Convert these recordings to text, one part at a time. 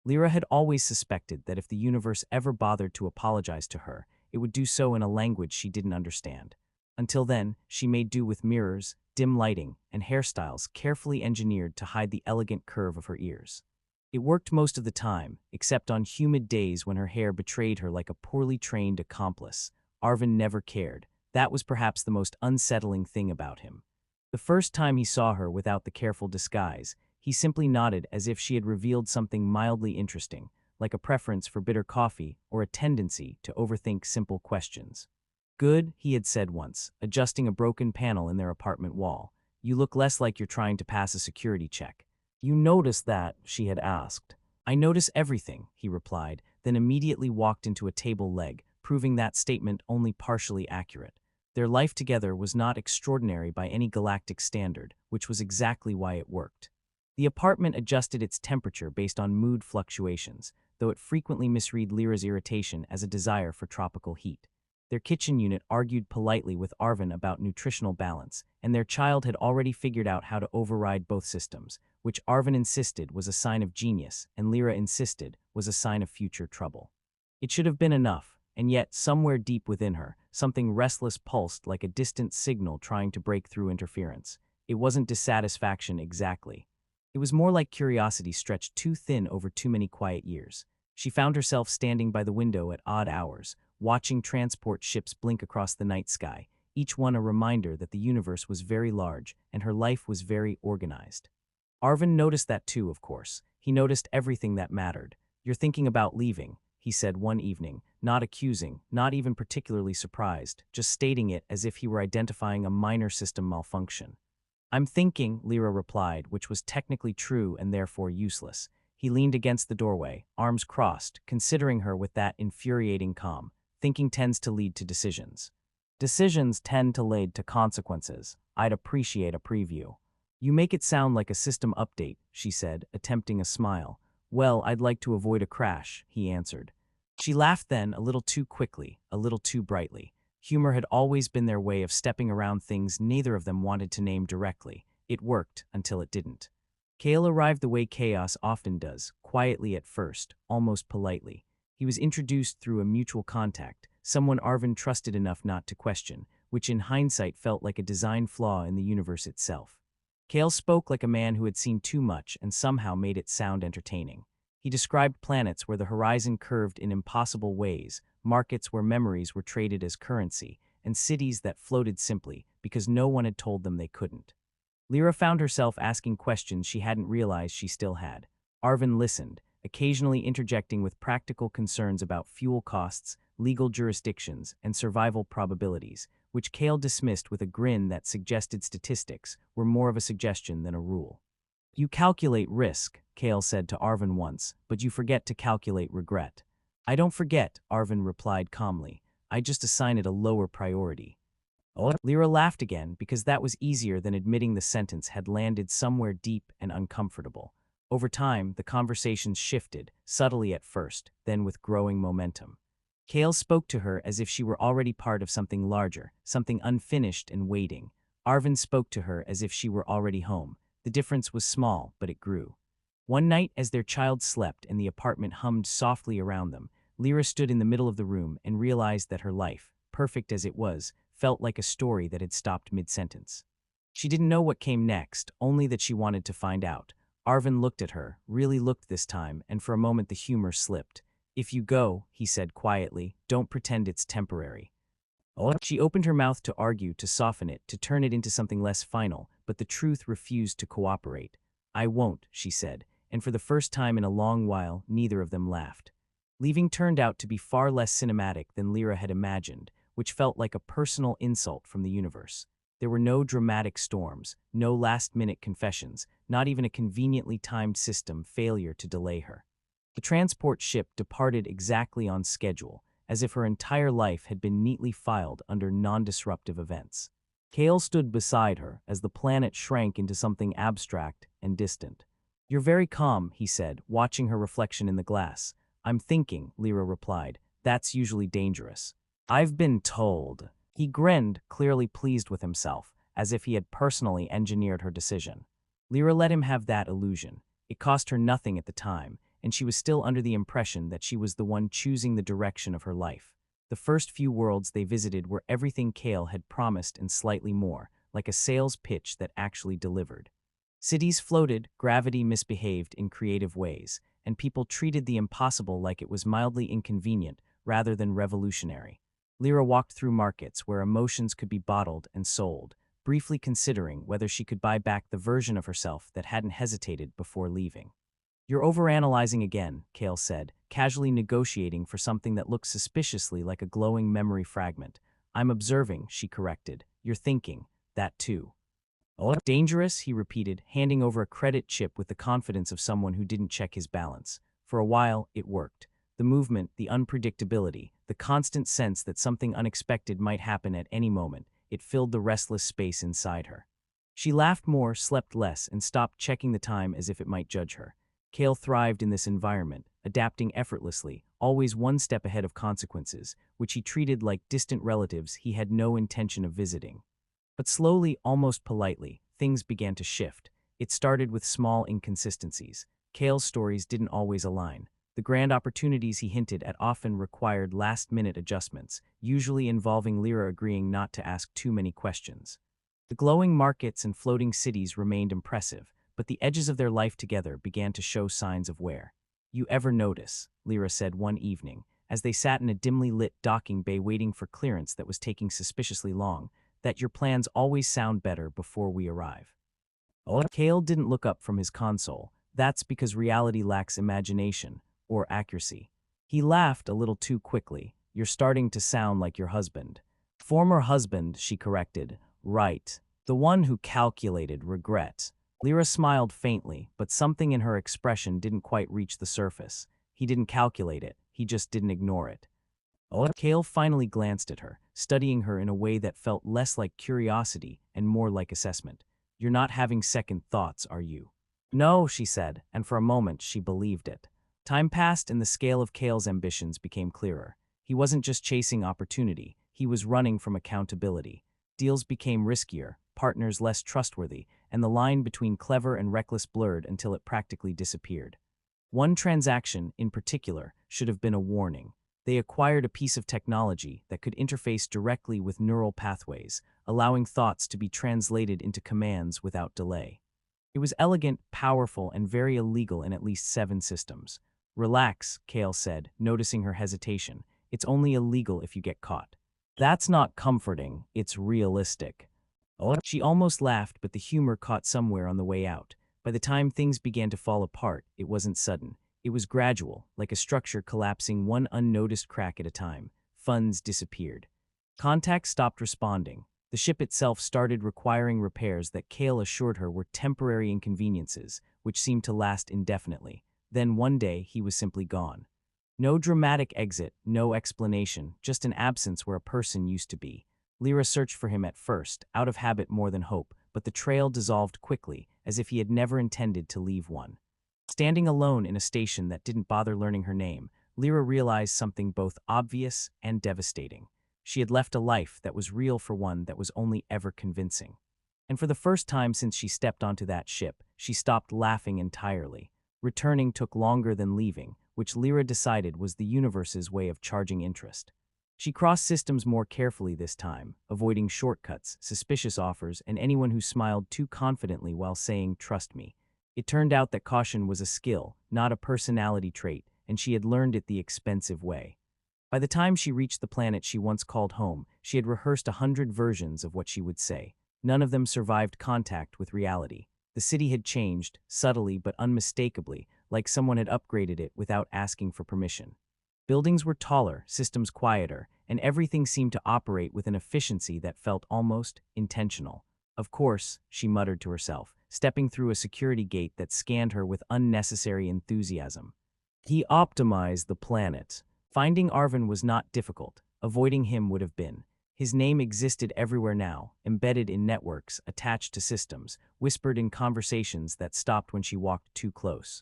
Lyra had always suspected that if the universe ever bothered to apologize to her, it would do so in a language she didn't understand. Until then, she made do with mirrors, dim lighting, and hairstyles carefully engineered to hide the elegant curve of her ears. It worked most of the time, except on humid days when her hair betrayed her like a poorly trained accomplice. Arvin never cared. That was perhaps the most unsettling thing about him. The first time he saw her without the careful disguise, he simply nodded as if she had revealed something mildly interesting, like a preference for bitter coffee or a tendency to overthink simple questions. "Good," he had said once, adjusting a broken panel in their apartment wall. "You look less like you're trying to pass a security check." "You noticed that?" she had asked. "I notice everything," he replied, then immediately walked into a table leg, proving that statement only partially accurate. Their life together was not extraordinary by any galactic standard, which was exactly why it worked. The apartment adjusted its temperature based on mood fluctuations, though it frequently misread Lyra's irritation as a desire for tropical heat. Their kitchen unit argued politely with Arvin about nutritional balance, and their child had already figured out how to override both systems, which Arvin insisted was a sign of genius and Lyra insisted was a sign of future trouble. It should have been enough, and yet somewhere deep within her, something restless pulsed like a distant signal trying to break through interference. It wasn't dissatisfaction exactly. It was more like curiosity stretched too thin over too many quiet years. She found herself standing by the window at odd hours, watching transport ships blink across the night sky, each one a reminder that the universe was very large and her life was very organized. Arvin noticed that too, of course. He noticed everything that mattered. "You're thinking about leaving," he said one evening, not accusing, not even particularly surprised, just stating it as if he were identifying a minor system malfunction. "I'm thinking," Lyra replied, which was technically true and therefore useless. He leaned against the doorway, arms crossed, considering her with that infuriating calm. "Thinking tends to lead to decisions. Decisions tend to lead to consequences. I'd appreciate a preview." "You make it sound like a system update," she said, attempting a smile. "Well, I'd like to avoid a crash," he answered. She laughed then, a little too quickly, a little too brightly. Humor had always been their way of stepping around things neither of them wanted to name directly. It worked until it didn't. Kale arrived the way chaos often does, quietly at first, almost politely. He was introduced through a mutual contact, someone Arvin trusted enough not to question, which in hindsight felt like a design flaw in the universe itself. Kale spoke like a man who had seen too much and somehow made it sound entertaining. He described planets where the horizon curved in impossible ways, markets where memories were traded as currency, and cities that floated simply because no one had told them they couldn't. Lyra found herself asking questions she hadn't realized she still had. Arvin listened, occasionally interjecting with practical concerns about fuel costs, legal jurisdictions, and survival probabilities, which Kale dismissed with a grin that suggested statistics were more of a suggestion than a rule. "You calculate risk," Kale said to Arvin once, "but you forget to calculate regret." "I don't forget," Arvin replied calmly. "I just assign it a lower priority." Lyra laughed again because that was easier than admitting the sentence had landed somewhere deep and uncomfortable. Over time, the conversations shifted, subtly at first, then with growing momentum. Kale spoke to her as if she were already part of something larger, something unfinished and waiting. Arvin spoke to her as if she were already home. The difference was small, but it grew. One night, as their child slept and the apartment hummed softly around them, Lyra stood in the middle of the room and realized that her life, perfect as it was, felt like a story that had stopped mid-sentence. She didn't know what came next, only that she wanted to find out. Arvin looked at her, really looked this time, and for a moment the humor slipped. "If you go," he said quietly, "don't pretend it's temporary." She opened her mouth to argue, to soften it, to turn it into something less final, but the truth refused to cooperate. "I won't," she said, and for the first time in a long while, neither of them laughed. Leaving turned out to be far less cinematic than Lyra had imagined, which felt like a personal insult from the universe. There were no dramatic storms, no last-minute confessions, not even a conveniently timed system failure to delay her. The transport ship departed exactly on schedule, as if her entire life had been neatly filed under non-disruptive events. Kale stood beside her as the planet shrank into something abstract and distant. "You're very calm," he said, watching her reflection in the glass. "I'm thinking," Lyra replied. "That's usually dangerous." "I've been told." He grinned, clearly pleased with himself, as if he had personally engineered her decision. Lyra let him have that illusion. It cost her nothing at the time, and she was still under the impression that she was the one choosing the direction of her life. The first few worlds they visited were everything Kale had promised and slightly more, like a sales pitch that actually delivered. Cities floated, gravity misbehaved in creative ways, and people treated the impossible like it was mildly inconvenient rather than revolutionary. Lyra walked through markets where emotions could be bottled and sold, briefly considering whether she could buy back the version of herself that hadn't hesitated before leaving. "You're overanalyzing again," Kale said, casually negotiating for something that looked suspiciously like a glowing memory fragment. "I'm observing," she corrected. "You're thinking. That too." "Oh, dangerous," he repeated, handing over a credit chip with the confidence of someone who didn't check his balance. For a while, it worked. The movement, the unpredictability, the constant sense that something unexpected might happen at any moment, it filled the restless space inside her. She laughed more, slept less, and stopped checking the time as if it might judge her. Kale thrived in this environment, adapting effortlessly, always one step ahead of consequences, which he treated like distant relatives he had no intention of visiting. But slowly, almost politely, things began to shift. It started with small inconsistencies. Kale's stories didn't always align. The grand opportunities he hinted at often required last-minute adjustments, usually involving Lyra agreeing not to ask too many questions. The glowing markets and floating cities remained impressive, but the edges of their life together began to show signs of wear. "You ever notice," Lyra said one evening, as they sat in a dimly lit docking bay waiting for clearance that was taking suspiciously long, "that your plans always sound better before we arrive?" Oh, Kale didn't look up from his console. "That's because reality lacks imagination, or accuracy." He laughed a little too quickly. "You're starting to sound like your husband." "Former husband," she corrected. "Right. The one who calculated regret." Lyra smiled faintly, but something in her expression didn't quite reach the surface. He didn't calculate it, he just didn't ignore it. Oh, Kale finally glanced at her, studying her in a way that felt less like curiosity and more like assessment. "You're not having second thoughts, are you?" "No," she said, and for a moment she believed it. Time passed and the scale of Kale's ambitions became clearer. He wasn't just chasing opportunity, he was running from accountability. Deals became riskier, partners less trustworthy, and the line between clever and reckless blurred until it practically disappeared. One transaction, in particular, should have been a warning. They acquired a piece of technology that could interface directly with neural pathways, allowing thoughts to be translated into commands without delay. It was elegant, powerful, and very illegal in at least 7 systems. "Relax," Kale said, noticing her hesitation. "It's only illegal if you get caught." "That's not comforting, it's realistic." Oh, she almost laughed, but the humor caught somewhere on the way out. By the time things began to fall apart, it wasn't sudden. It was gradual, like a structure collapsing one unnoticed crack at a time. Funds disappeared. Contacts stopped responding. The ship itself started requiring repairs that Kale assured her were temporary inconveniences, which seemed to last indefinitely. Then one day, he was simply gone. No dramatic exit, no explanation, just an absence where a person used to be. Lyra searched for him at first, out of habit more than hope, but the trail dissolved quickly, as if he had never intended to leave one. Standing alone in a station that didn't bother learning her name, Lyra realized something both obvious and devastating. She had left a life that was real for one that was only ever convincing. And for the first time since she stepped onto that ship, she stopped laughing entirely. Returning took longer than leaving, which Lyra decided was the universe's way of charging interest. She crossed systems more carefully this time, avoiding shortcuts, suspicious offers, and anyone who smiled too confidently while saying, "Trust me." It turned out that caution was a skill, not a personality trait, and she had learned it the expensive way. By the time she reached the planet she once called home, she had rehearsed 100 versions of what she would say. None of them survived contact with reality. The city had changed, subtly but unmistakably, like someone had upgraded it without asking for permission. Buildings were taller, systems quieter, and everything seemed to operate with an efficiency that felt almost intentional. "Of course," she muttered to herself, stepping through a security gate that scanned her with unnecessary enthusiasm. He optimized the planet. Finding Arvin was not difficult. Avoiding him would have been. His name existed everywhere now, embedded in networks, attached to systems, whispered in conversations that stopped when she walked too close.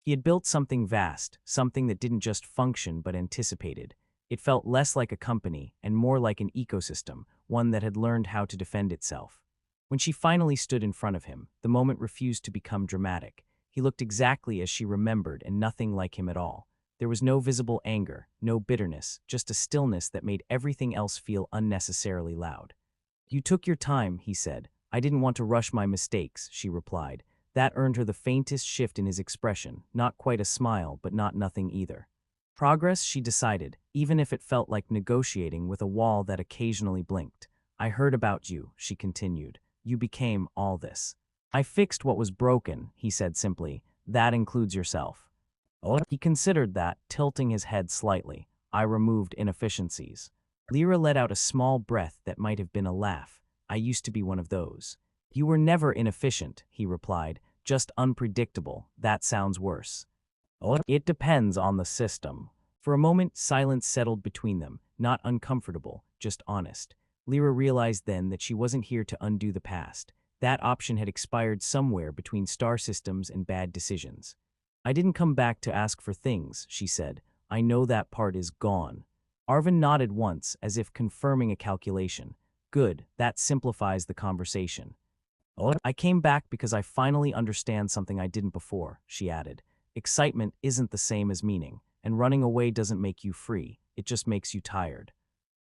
He had built something vast, something that didn't just function but anticipated. It felt less like a company and more like an ecosystem, one that had learned how to defend itself. When she finally stood in front of him, the moment refused to become dramatic. He He looked exactly as she remembered and nothing like him at all. There was no visible anger, no bitterness, just a stillness that made everything else feel unnecessarily loud. "You took your time," he said. "I didn't want to rush my mistakes," she replied. That earned her the faintest shift in his expression, not quite a smile, but not nothing either. Progress, she decided, even if it felt like negotiating with a wall that occasionally blinked. "I heard about you," she continued. "You became all this." "I fixed what was broken," he said simply. "That includes yourself." He considered that, tilting his head slightly. "I removed inefficiencies." Lyra let out a small breath that might have been a laugh. "I used to be one of those." "You were never inefficient," he replied. "Just unpredictable. That sounds worse." "It depends on the system." For a moment, silence settled between them, not uncomfortable, just honest. Lyra realized then that she wasn't here to undo the past. That option had expired somewhere between star systems and bad decisions. "I didn't come back to ask for things," she said. "I know that part is gone." Arvin nodded once, as if confirming a calculation. "Good, that simplifies the conversation." "I came back because I finally understand something I didn't before," she added. "Excitement isn't the same as meaning, and running away doesn't make you free, it just makes you tired."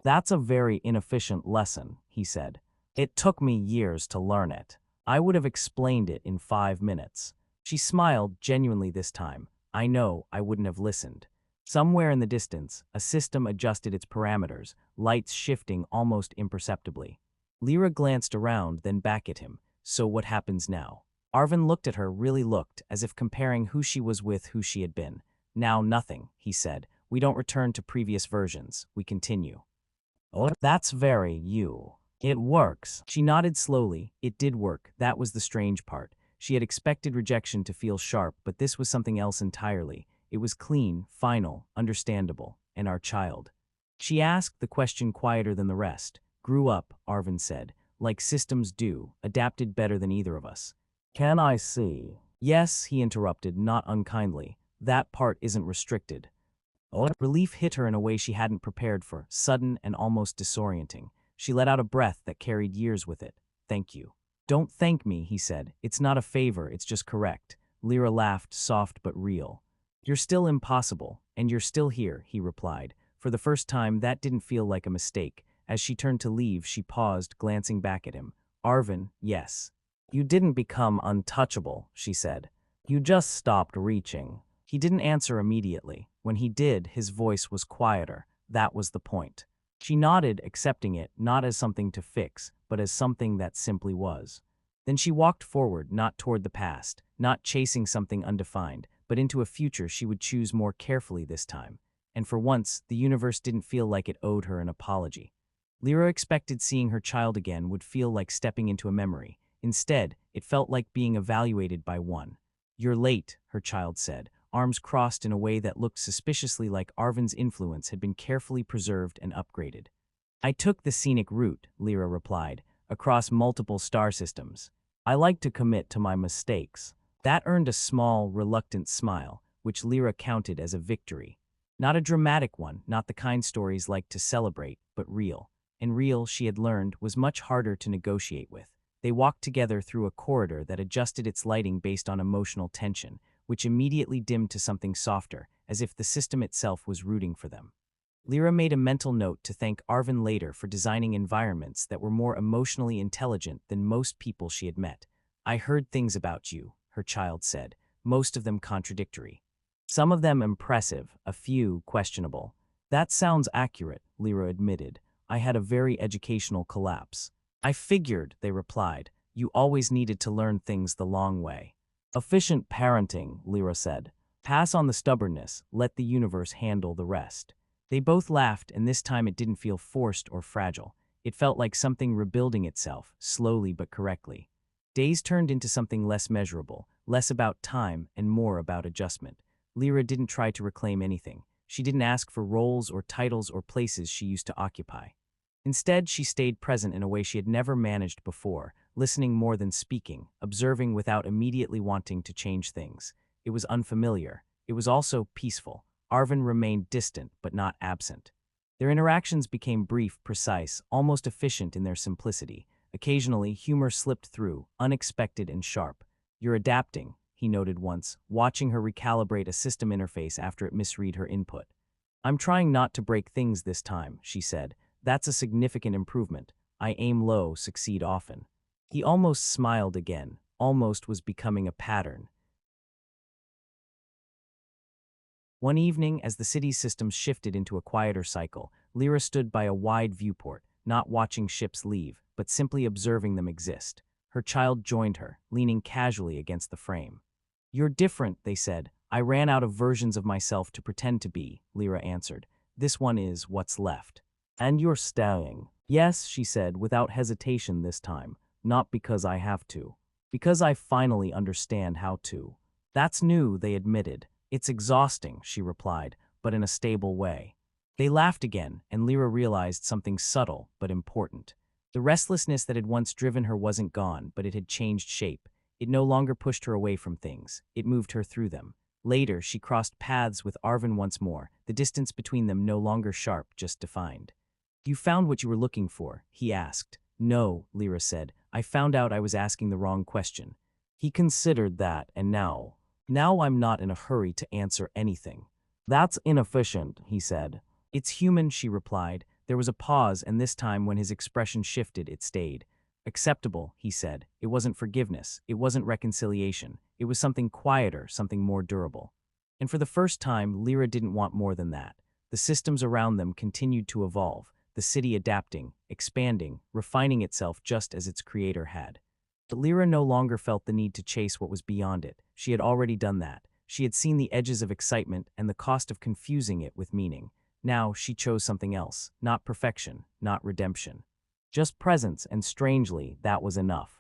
"That's a very inefficient lesson," he said. "It took me years to learn it. I would have explained it in 5 minutes." She smiled, genuinely this time. "I know, I wouldn't have listened." Somewhere in the distance, a system adjusted its parameters, lights shifting almost imperceptibly. Lyra glanced around, then back at him. "So what happens now?" Arvin looked at her, really looked, as if comparing who she was with who she had been. "Now nothing," he said. "We don't return to previous versions, we continue." "That's very you. It works." She nodded slowly. It did work. That was the strange part. She had expected rejection to feel sharp, but this was something else entirely. It was clean, final, understandable, and our child. She asked the question quieter than the rest. "Grew up," Arvin said, "like systems do, adapted better than either of us." "Can I see?" "Yes," he interrupted, not unkindly. "That part isn't restricted." Relief hit her in a way she hadn't prepared for, sudden and almost disorienting. She let out a breath that carried years with it. "Thank you." "Don't thank me," he said. "It's not a favor, it's just correct." Lyra laughed, soft but real. "You're still impossible, and you're still here," he replied. For the first time, that didn't feel like a mistake. As she turned to leave, she paused, glancing back at him. "Arvin, yes. You didn't become untouchable," she said. "You just stopped reaching." He didn't answer immediately. When he did, his voice was quieter. That was the point. She nodded, accepting it, not as something to fix, but as something that simply was. Then she walked forward, not toward the past, not chasing something undefined, but into a future she would choose more carefully this time. And for once, the universe didn't feel like it owed her an apology. Lyra expected seeing her child again would feel like stepping into a memory. Instead, it felt like being evaluated by one. "You're late," her child said, arms crossed in a way that looked suspiciously like Arvin's influence had been carefully preserved and upgraded. "I took the scenic route," Lyra replied, "across multiple star systems. I like to commit to my mistakes." That earned a small, reluctant smile, which Lyra counted as a victory. Not a dramatic one, not the kind stories liked to celebrate, but real. And real, she had learned, was much harder to negotiate with. They walked together through a corridor that adjusted its lighting based on emotional tension, which immediately dimmed to something softer, as if the system itself was rooting for them. Lyra made a mental note to thank Arvin later for designing environments that were more emotionally intelligent than most people she had met. "I heard things about you," her child said, most of them contradictory. "Some of them impressive, a few questionable." "That sounds accurate," Lyra admitted. "I had a very educational collapse." "I figured," they replied. "You always needed to learn things the long way." "Efficient parenting," Lyra said. "Pass on the stubbornness, let the universe handle the rest." They both laughed, and this time it didn't feel forced or fragile. It felt like something rebuilding itself, slowly but correctly. Days turned into something less measurable, less about time and more about adjustment. Lyra didn't try to reclaim anything. She didn't ask for roles or titles or places she used to occupy. Instead, she stayed present in a way she had never managed before, listening more than speaking, observing without immediately wanting to change things. It was unfamiliar. It was also peaceful. Arvin remained distant, but not absent. Their interactions became brief, precise, almost efficient in their simplicity. Occasionally, humor slipped through, unexpected and sharp. "You're adapting," he noted once, watching her recalibrate a system interface after it misread her input. I'm trying not to break things this time, she said. That's a significant improvement. I aim low, succeed often. He almost smiled again. Almost was becoming a pattern. One evening, as the city's systems shifted into a quieter cycle, Lyra stood by a wide viewport, not watching ships leave, but simply observing them exist. Her child joined her, leaning casually against the frame. You're different, they said. I ran out of versions of myself to pretend to be, Lyra answered. This one is what's left. And you're staying. Yes, she said, without hesitation this time. Not because I have to. Because I finally understand how to. That's new, they admitted. It's exhausting, she replied, but in a stable way. They laughed again, and Lyra realized something subtle but important. The restlessness that had once driven her wasn't gone, but it had changed shape. It no longer pushed her away from things. It moved her through them. Later, she crossed paths with Arvin once more, the distance between them no longer sharp, just defined. You found what you were looking for, he asked. No, Lyra said. I found out I was asking the wrong question. He considered that, and now I'm not in a hurry to answer anything. That's inefficient, he said. It's human, she replied. There was a pause, and this time when his expression shifted, it stayed. Acceptable, he said. It wasn't forgiveness. It wasn't reconciliation. It was something quieter, something more durable. And for the first time, Lyra didn't want more than that. The systems around them continued to evolve, the city adapting, expanding, refining itself just as its creator had. But Lyra no longer felt the need to chase what was beyond it. She had already done that. She had seen the edges of excitement and the cost of confusing it with meaning. Now she chose something else, not perfection, not redemption. Just presence, and strangely, that was enough.